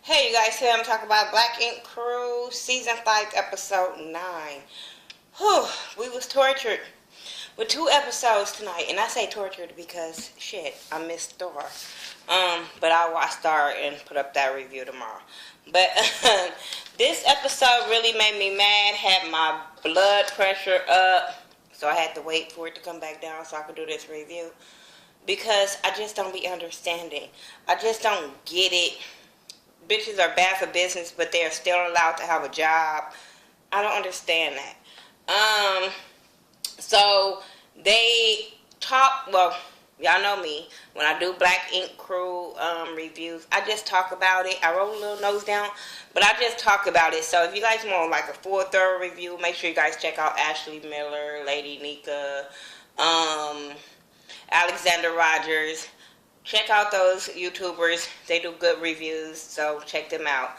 Hey you guys, here I'm talking about Black Ink Crew Season 5 Episode 9. Whew, we was tortured with 2 episodes tonight. And I say tortured because, shit, I missed Star. But I'll watch Star and put up that review tomorrow. But this episode really made me mad, had my blood pressure up. So I had to wait for it to come back down so I could do this review. Because I just don't be understanding. I just don't get it. Bitches are bad for business, but they're still allowed to have a job. I don't understand that. So they talk, well, y'all know me. When I do Black Ink Crew reviews, I just talk about it. I wrote a little notes down, but I just talk about it. So if you guys want like a full, thorough review, make sure you guys check out Ashley Miller, Lady Nika, Alexander Rogers. Check out those YouTubers. They do good reviews, so check them out.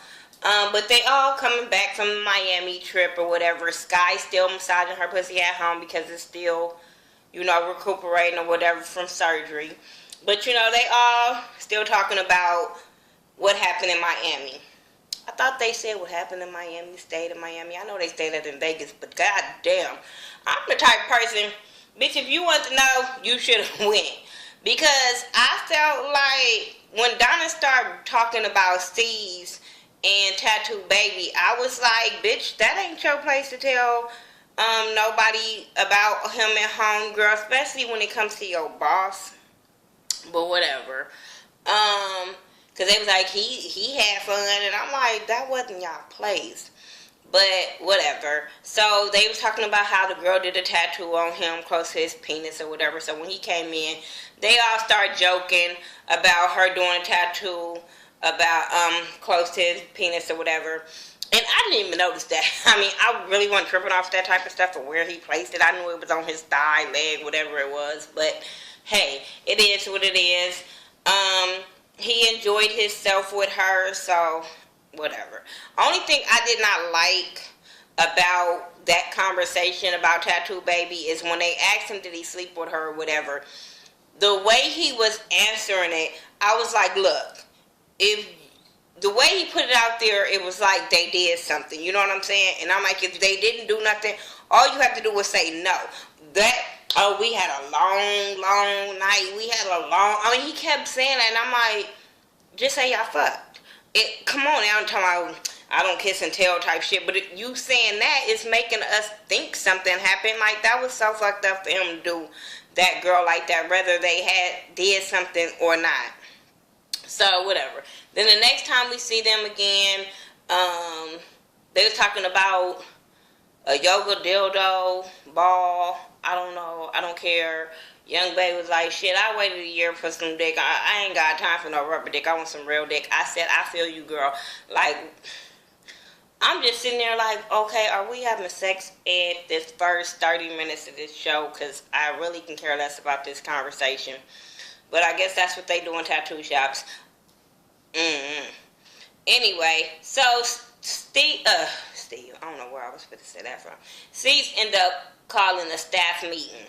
But they all coming back from the Miami trip or whatever. Sky's still massaging her pussy at home because it's still, recuperating or whatever from surgery. But, they all still talking about what happened in Miami. I thought they said what happened in Miami stayed in Miami. I know they stayed in Vegas, but goddamn. I'm the type of person, bitch, if you want to know, you should have went. Because I felt like when Donna started talking about Steve's and Tattoo Baby, I was like, bitch, that ain't your place to tell nobody about him at home, girl, especially when it comes to your boss. But whatever. Because they was like, he had fun, and I'm like, that wasn't y'all place. But whatever. So they was talking about how the girl did a tattoo on him close to his penis or whatever. So when he came in, they all started joking about her doing a tattoo about close to his penis or whatever. And I didn't even notice that. I mean, I really wasn't tripping off that type of stuff or where he placed it. I knew it was on his thigh, leg, whatever it was. But hey, it is what it is. He enjoyed himself with her, so whatever. Only thing I did not like about that conversation about Tattoo Baby is when they asked him did he sleep with her or whatever. The way he was answering it, I was like, look, if the way he put it out there, it was like they did something. You know what I'm saying? And I'm like, if they didn't do nothing, all you have to do was say no. We had a long night. We had a long, he kept saying that, and I'm like, just say y'all fucked. Come on now, I'm talking about I don't kiss and tell type shit, but you saying that is making us think something happened. Like, that was so fucked up for him to do that girl like that, whether they did something or not. So, whatever. Then the next time we see them again, they was talking about a yoga dildo, ball, I don't know, I don't care. Young babe was like, shit, I waited a year for some dick. I ain't got time for no rubber dick. I want some real dick. I said, I feel you, girl. Like, I'm just sitting there like, okay, are we having sex in this first 30 minutes of this show? Because I really can care less about this conversation. But I guess that's what they do in tattoo shops. Anyway, so Steve, I don't know where I was supposed to say that from. Steve ended up calling a staff meeting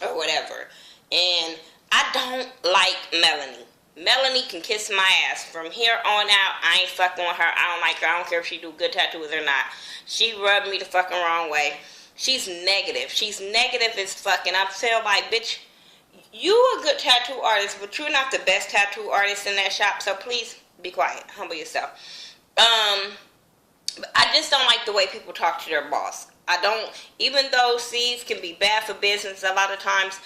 or whatever, and I don't like Melanie. Melanie can kiss my ass. From here on out, I ain't fucking with her. I don't like her. I don't care if she do good tattoos or not. She rubbed me the fucking wrong way. She's negative. She's negative as fucking. I feel like, bitch, you a good tattoo artist, but you're not the best tattoo artist in that shop, so please be quiet. Humble yourself. I just don't like the way people talk to their boss. I don't, even though C's can be bad for business a lot of times,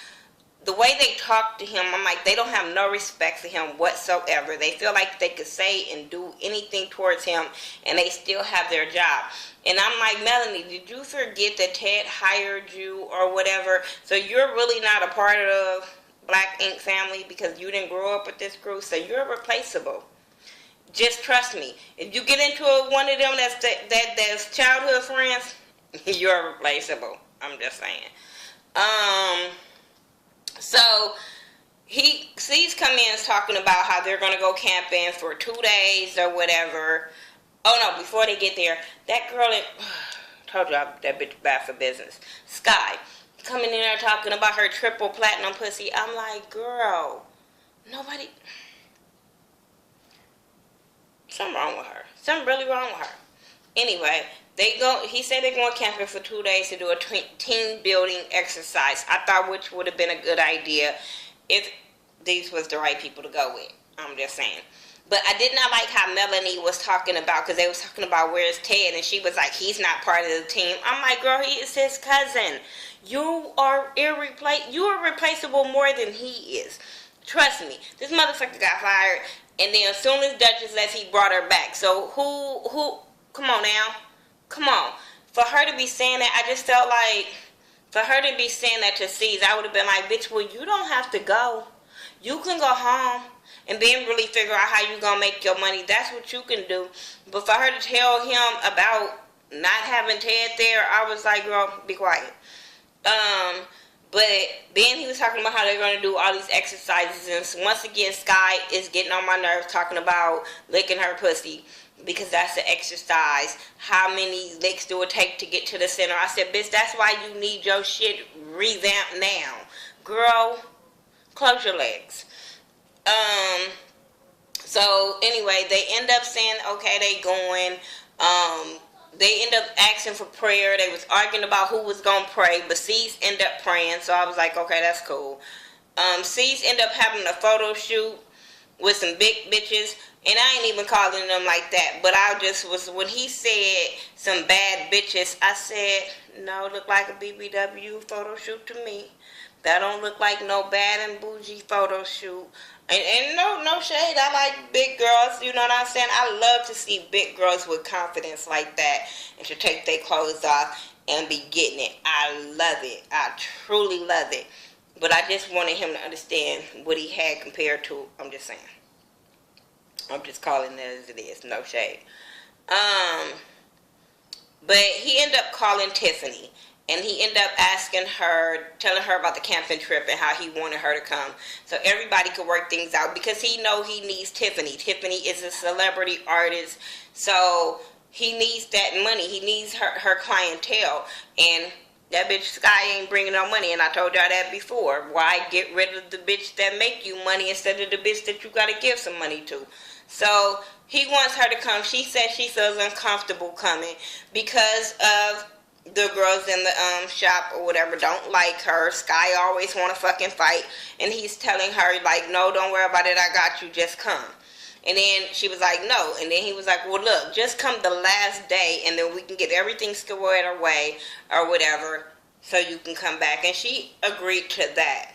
the way they talk to him, I'm like, they don't have no respect for him whatsoever. They feel like they could say and do anything towards him, and they still have their job. And I'm like, Melanie, did you forget that Ted hired you or whatever? So you're really not a part of Black Ink family because you didn't grow up with this crew, so you're replaceable. Just trust me. If you get into one of them that's childhood friends, you're replaceable. I'm just saying. So he's come in talking about how they're gonna go camping for 2 days or whatever. Oh no, before they get there, that girl told you that bitch bad for business. Sky coming in there talking about her triple platinum pussy. I'm like, girl, nobody. Something wrong with her. Something really wrong with her. Anyway, he said they're going camping for 2 days to do a team building exercise. I thought which would have been a good idea if these was the right people to go with. I'm just saying. But I did not like how Melanie was talking about, because they was talking about where's Ted, and she was like, he's not part of the team. I'm like, girl, he is his cousin. You are replaceable more than he is. Trust me. This motherfucker got fired, and then as soon as Duchess left, he brought her back. So who, come on now. Come on. For her to be saying that, I just felt like, for her to be saying that to C's, I would have been like, bitch, well, you don't have to go. You can go home and then really figure out how you gonna make your money. That's what you can do. But for her to tell him about not having Ted there, I was like, girl, be quiet. But then he was talking about how they're gonna do all these exercises, and once again, Sky is getting on my nerves talking about licking her pussy, because that's the exercise. How many licks do it take to get to the center? I said, bitch, that's why you need your shit revamped now. Girl, close your legs. So anyway, they end up saying, okay, they going. They end up asking for prayer. They was arguing about who was going to pray, but C's end up praying, so I was like, okay, that's cool. C's end up having a photo shoot with some big bitches, and I ain't even calling them like that, but I just was, when he said some bad bitches, I said, no, look like a BBW photo shoot to me. That don't look like no bad and bougie photo shoot. And no shade, I like big girls, you know what I'm saying? I love to see big girls with confidence like that and to take their clothes off and be getting it. I love it. I truly love it. But I just wanted him to understand what he had compared to, I'm just saying. I'm just calling it as it is, no shade. But he ended up calling Tiffany. And he ended up asking her, telling her about the camping trip and how he wanted her to come. So everybody could work things out, because he know he needs Tiffany. Tiffany is a celebrity artist. So he needs that money. He needs her clientele. And that bitch Sky ain't bringing no money. And I told y'all that before. Why get rid of the bitch that make you money instead of the bitch that you got to give some money to? So he wants her to come. She said she feels uncomfortable coming because of the girls in the shop or whatever don't like her. Sky always want to fucking fight, and he's telling her like, no, don't worry about it, I got you, just come. And then she was like, no. And then he was like, well, look, just come the last day, and then we can get everything squared away or whatever, so you can come back. And she agreed to that.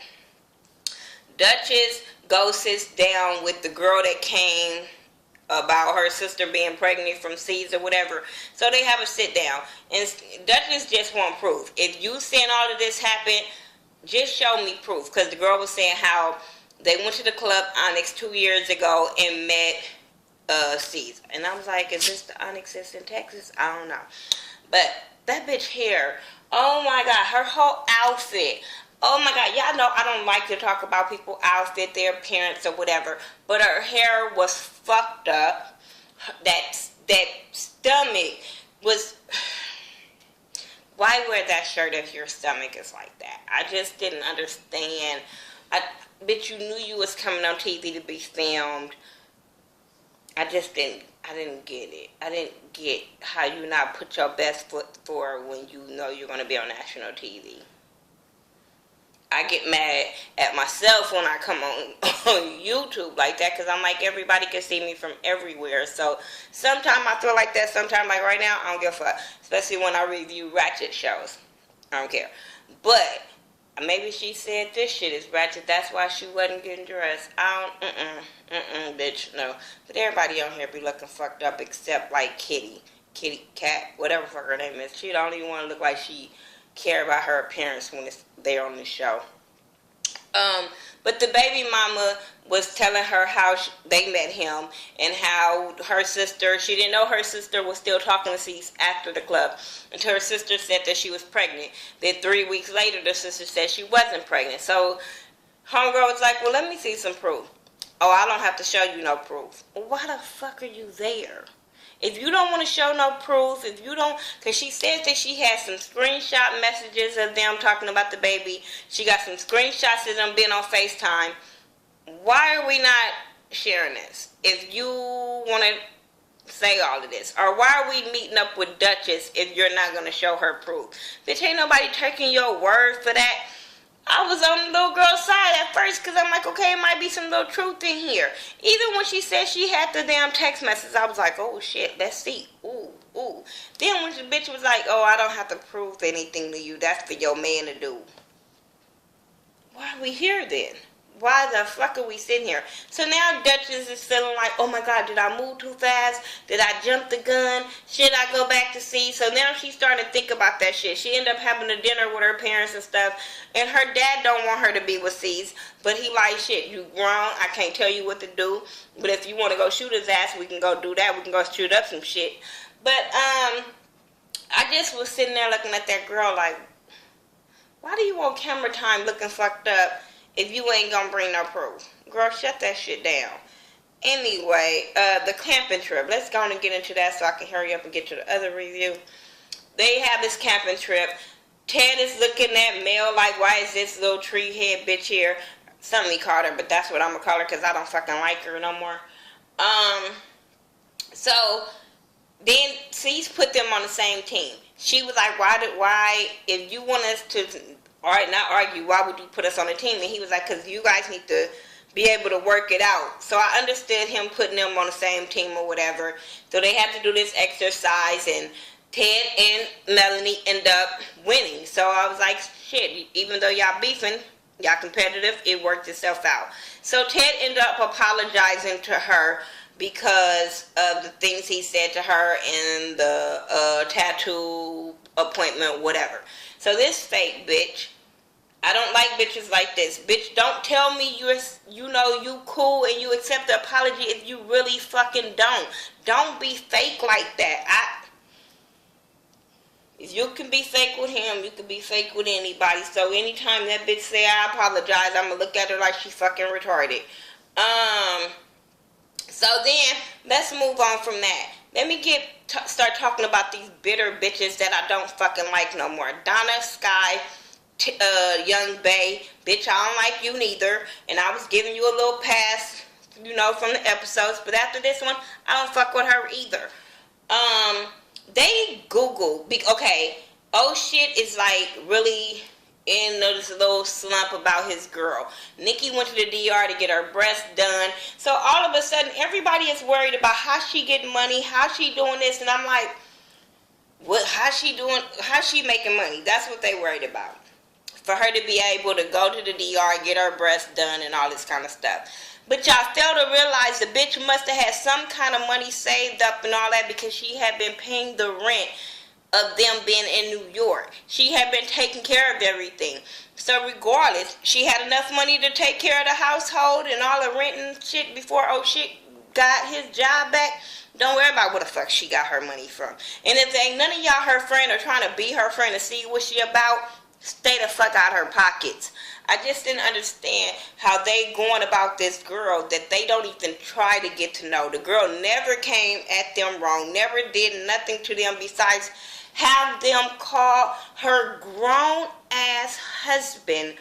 Duchess goes, sits down with the girl that came about her sister being pregnant from C's or whatever. So they have a sit down, and Duchess just want proof. If you saying all of this happened, just show me proof. Because the girl was saying how they went to the club Onyx 2 years ago and met C's. And I was like, is this the Onyx that's in Texas? I don't know. But that bitch hair, oh my God, her whole outfit. Oh my God, y'all know I don't like to talk about people's outfit, their appearance or whatever, but her hair was fucked up. That stomach was... Why wear that shirt if your stomach is like that? I just didn't understand. Bitch, you knew you was coming on TV to be filmed. I didn't get it. I didn't get how you not put your best foot forward when you know you're going to be on national TV. I get mad at myself when I come on YouTube like that, because I'm like, everybody can see me from everywhere. So sometimes I feel like that. Sometimes, like right now, I don't give a fuck. Especially when I review ratchet shows. I don't care. But maybe she said this shit is ratchet. That's why she wasn't getting dressed. Bitch, no. But everybody on here be looking fucked up except like Kitty Cat, whatever fuck her name is. She don't even want to look like she care about her appearance when it's there on the show. But the baby mama was telling her how they met him and how her sister, she didn't know her sister was still talking to Cease after the club until her sister said that she was pregnant. Then 3 weeks later, the sister said she wasn't pregnant. So homegirl was like, well, let me see some proof. Oh, I don't have to show you no proof. Well, why the fuck are you there? If you don't want to show no proof, if you don't, because she said that she had some screenshot messages of them talking about the baby. She got some screenshots of them being on FaceTime. Why are we not sharing this? If you want to say all of this? Or why are we meeting up with Duchess if you're not going to show her proof? Bitch, ain't nobody taking your word for that. I was on the little girl's side at first because I'm like, okay, it might be some little truth in here. Even when she said she had the damn text message, I was like, oh shit, let's see. Ooh, ooh. Then when the bitch was like, oh, I don't have to prove anything to you. That's for your man to do. Why are we here then? Why the fuck are we sitting here? So now Duchess is feeling like, oh my God, did I move too fast? Did I jump the gun? Should I go back to C? So now she's starting to think about that shit. She ended up having a dinner with her parents and stuff. And her dad don't want her to be with C's. But he like, shit, you grown. I can't tell you what to do. But if you want to go shoot his ass, we can go do that. We can go shoot up some shit. But I just was sitting there looking at that girl like, why do you want camera time looking fucked up if you ain't gonna bring no proof? Girl, shut that shit down. Anyway, the camping trip. Let's go on and get into that so I can hurry up and get to the other review. They have this camping trip. Ted is looking at Mel like, why is this little tree head bitch here? Something he called her, but that's what I'm gonna call her because I don't fucking like her no more. So then C's put them on the same team. She was like, why, if you want us to, not argue, why would you put us on a team? And he was like, because you guys need to be able to work it out. So I understood him putting them on the same team or whatever. So they had to do this exercise, and Ted and Melanie end up winning. So I was like, shit, even though y'all beefing, y'all competitive, it worked itself out. So Ted ended up apologizing to her because of the things he said to her in the tattoo appointment, whatever. So this fake bitch, I don't like bitches like this. Bitch, don't tell me you cool and you accept the apology if you really fucking don't. Don't be fake like that. If you can be fake with him, you can be fake with anybody. So anytime that bitch say I apologize, I'm gonna look at her like she fucking retarded. So then, let's move on from that. Let me start talking about these bitter bitches that I don't fucking like no more. Donna, Sky, Young Bay. Bitch, I don't like you neither. And I was giving you a little pass, from the episodes. But after this one, I don't fuck with her either. They Google. Okay, oh shit is like really in this little slump about his girl. Nikki went to the DR to get her breasts done. So all of a sudden, everybody is worried about how she getting money, how she doing this, and I'm like, what? How's she making money? That's what they worried about. For her to be able to go to the DR, get her breasts done, and all this kind of stuff. But y'all fail to realize the bitch must have had some kind of money saved up and all that because she had been paying the rent of them being in New York. She had been taking care of everything. So regardless, she had enough money to take care of the household and all the rent and shit before shit got his job back. Don't worry about where the fuck she got her money from. And if ain't none of y'all her friend or trying to be her friend to see what she about, stay the fuck out her pockets. I just didn't understand how they going about this girl that they don't even try to get to know. The girl never came at them wrong, never did nothing to them besides have them call her grown-ass husband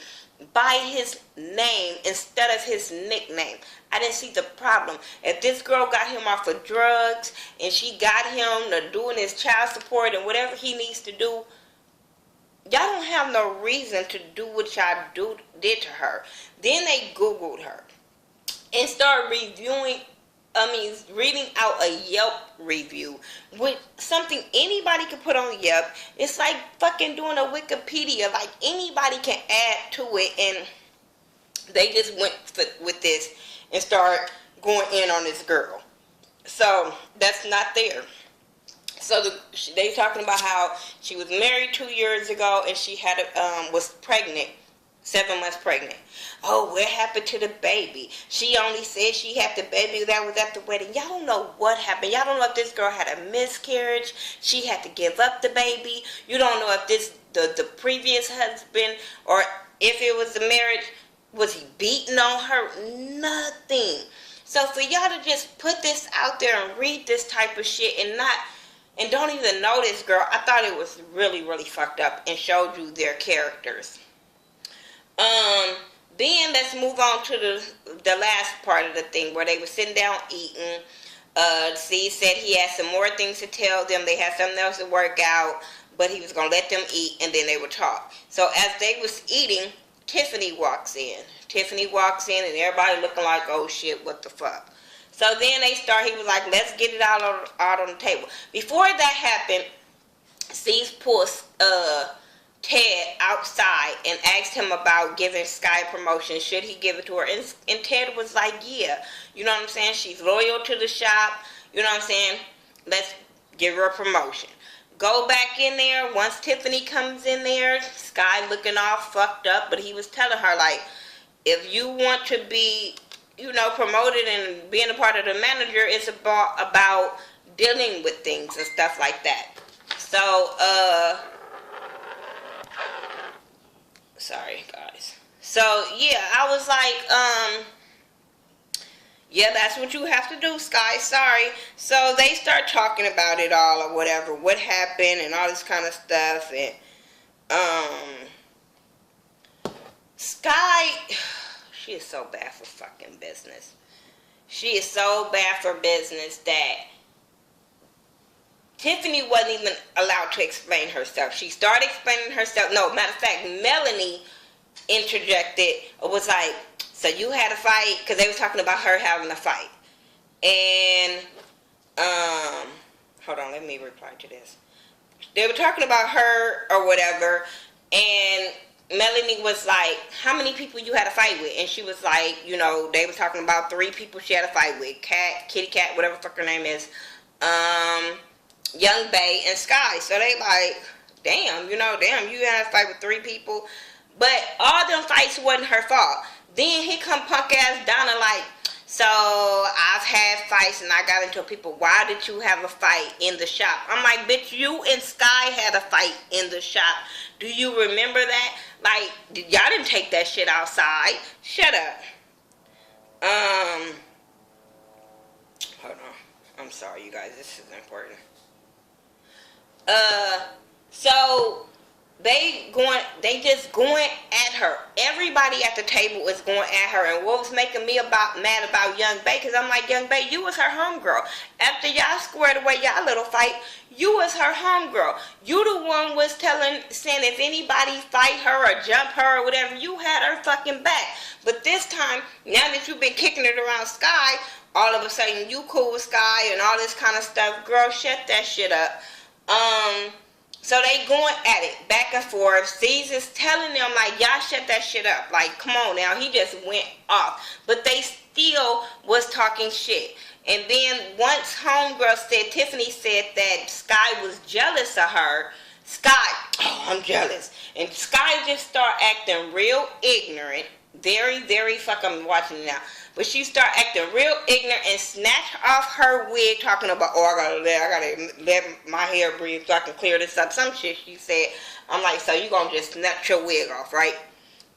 by his name instead of his nickname. I didn't see the problem. If this girl got him off of drugs and she got him to doing his child support and whatever he needs to do, y'all don't have no reason to do what y'all did to her. Then they Googled her and started reading out a Yelp review with something anybody can put on Yelp. It's like fucking doing a Wikipedia. Like anybody can add to it, and they just went with this and start going in on this girl. So that's not there. So they talking about how she was married 2 years ago and she had was pregnant, 7 months pregnant. Oh, what happened to the baby? She only said she had the baby that was at the wedding. Y'all don't know what happened. Y'all don't know if this girl had a miscarriage. She had to give up the baby. You don't know if the previous husband or if it was the marriage, was he beating on her? Nothing. So for y'all to just put this out there and read this type of shit and don't even know this girl, I thought it was really, really fucked up and showed you their characters. Then let's move on to the last part of the thing where they were sitting down eating. C said he had some more things to tell them. They had something else to work out, but he was gonna let them eat and then they would talk. So as they was eating, Tiffany walks in. Tiffany walks in and everybody looking like, oh shit, what the fuck? So then he was like, let's get it out on the table. Before that happened, C pulls Ted outside and asked him about giving Sky promotion. Should he give it to her? And Ted was like, yeah. You know what I'm saying? She's loyal to the shop. You know what I'm saying? Let's give her a promotion. Go back in there. Once Tiffany comes in there, Sky looking all fucked up. But he was telling her, like, if you want to be, promoted and being a part of the manager, it's about dealing with things and stuff like that. So, sorry guys. So yeah, I was like, yeah, that's what you have to do, Sky. Sorry. So they start talking about it all or whatever, what happened and all this kind of stuff. And Sky, she is so bad for fucking business. She is so bad for business that Tiffany wasn't even allowed to explain herself. She started explaining herself. No, matter of fact, Melanie interjected, was like, so you had a fight? Because they was talking about her having a fight. And, hold on, let me reply to this. They were talking about her or whatever, and Melanie was like, how many people you had a fight with? And she was like, they were talking about 3 people she had a fight with. Kitty Cat, whatever the fuck her name is. Young Bay and Sky. So they like, damn, you had a fight with 3 people. But all them fights wasn't her fault. Then here come punk ass Donna like, so I've had fights and I got into people. Why did you have a fight in the shop? I'm like, bitch, you and Sky had a fight in the shop. Do you remember that? Like, y'all didn't take that shit outside. Shut up. Hold on. I'm sorry, you guys. This is important. So they just going at her. Everybody at the table is going at her. And what was making me mad about Young Bay, because I'm like, Young Bay, you was her homegirl. After y'all squared away y'all little fight, you was her homegirl. You the one was saying if anybody fight her or jump her or whatever, you had her fucking back. But this time, now that you've been kicking it around Sky, all of a sudden you cool with Sky and all this kind of stuff. Girl, shut that shit up. So they going at it back and forth. Caesar's telling them like, y'all shut that shit up. Like, come on now. He just went off. But they still was talking shit. And then once homegirl said, Tiffany said that Sky was jealous of her. Sky, oh, I'm jealous. And Sky just start acting real ignorant. Very, very I'm watching it now. But she start acting real ignorant and snatch off her wig, talking about, oh, I gotta let my hair breathe so I can clear this up. Some shit she said. I'm like, so you gonna just snatch your wig off, right?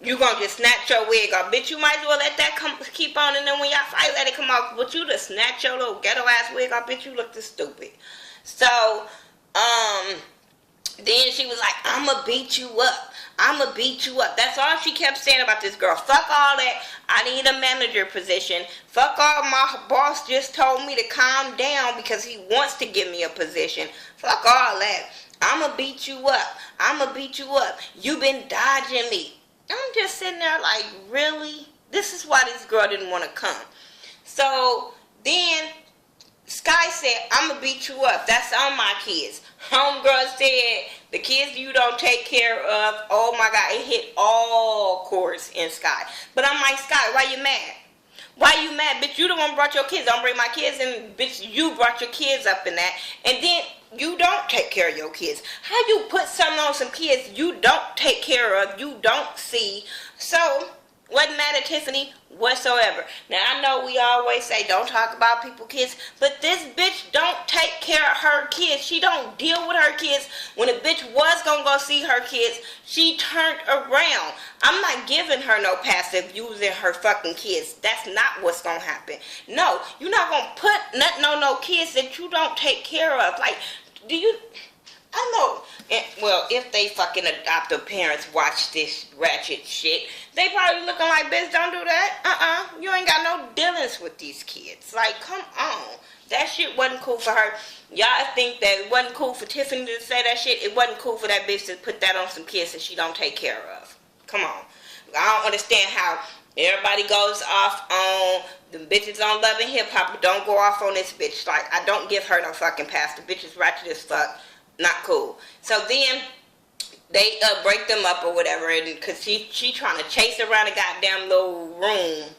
You gonna just snatch your wig off. Bitch, you might as well let that keep on, and then when y'all fight, let it come off. But you just snatch your little ghetto ass wig off, bitch, you look this stupid. So, then she was like, I'ma beat you up. I'ma beat you up. That's all she kept saying about this girl. Fuck all that. I need a manager position. Fuck all my boss just told me to calm down because he wants to give me a position. Fuck all that. I'ma beat you up. I'ma beat you up. You been dodging me. I'm just sitting there like, really? This is why this girl didn't want to come. So then Sky said, I'ma beat you up. That's on my kids. Homegirl said, the kids you don't take care of, oh my God, it hit all chords in Sky. But I'm like, Sky, why you mad? Why you mad? Bitch, you the one brought your kids. Don't bring my kids in. Bitch, you brought your kids up in that. And then you don't take care of your kids. How you put something on some kids you don't take care of, you don't see. So, wasn't mad at Tiffany whatsoever. Now, I know we always say don't talk about people's kids, but this bitch don't take care of her kids. She don't deal with her kids. When a bitch was gonna go see her kids, she turned around. I'm not giving her no passive using her fucking kids. That's not what's gonna happen. No, you're not gonna put nothing on no kids that you don't take care of. Like, do you... I know, well, if they fucking adoptive parents watch this ratchet shit, they probably looking like, bitch, don't do that. You ain't got no dealings honest with these kids. Like, come on. That shit wasn't cool for her. Y'all think that it wasn't cool for Tiffany to say that shit? It wasn't cool for that bitch to put that on some kids that she don't take care of. Come on. I don't understand how everybody goes off on the bitches on Love and Hip Hop, but don't go off on this bitch. Like, I don't give her no fucking pass. The bitch is ratchet as fuck. Not cool. So then they break them up or whatever, and because she trying to chase around the goddamn little room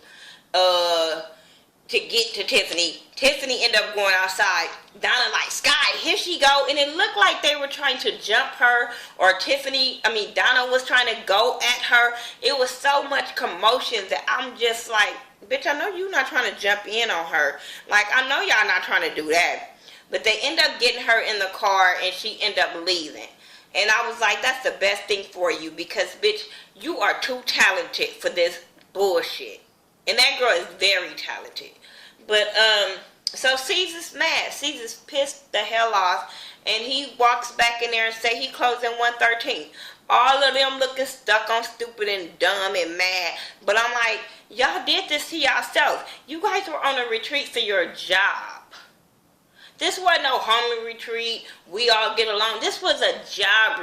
to get to Tiffany. Tiffany ended up going outside. Donna like, Sky, here she go. And it looked like they were trying to jump her, or Donna was trying to go at her. It was so much commotion that I'm just like, bitch, I know you not trying to jump in on her. Like, I know y'all not trying to do that. But they end up getting her in the car, and she end up leaving. And I was like, that's the best thing for you, because, bitch, you are too talented for this bullshit. And that girl is very talented. But, so Caesar's mad. Caesar's pissed the hell off. And he walks back in there and say he closed in 113. All of them looking stuck on stupid and dumb and mad. But I'm like, y'all did this to yourselves. You guys were on a retreat for your job. This wasn't no homie retreat. We all get along. This was a job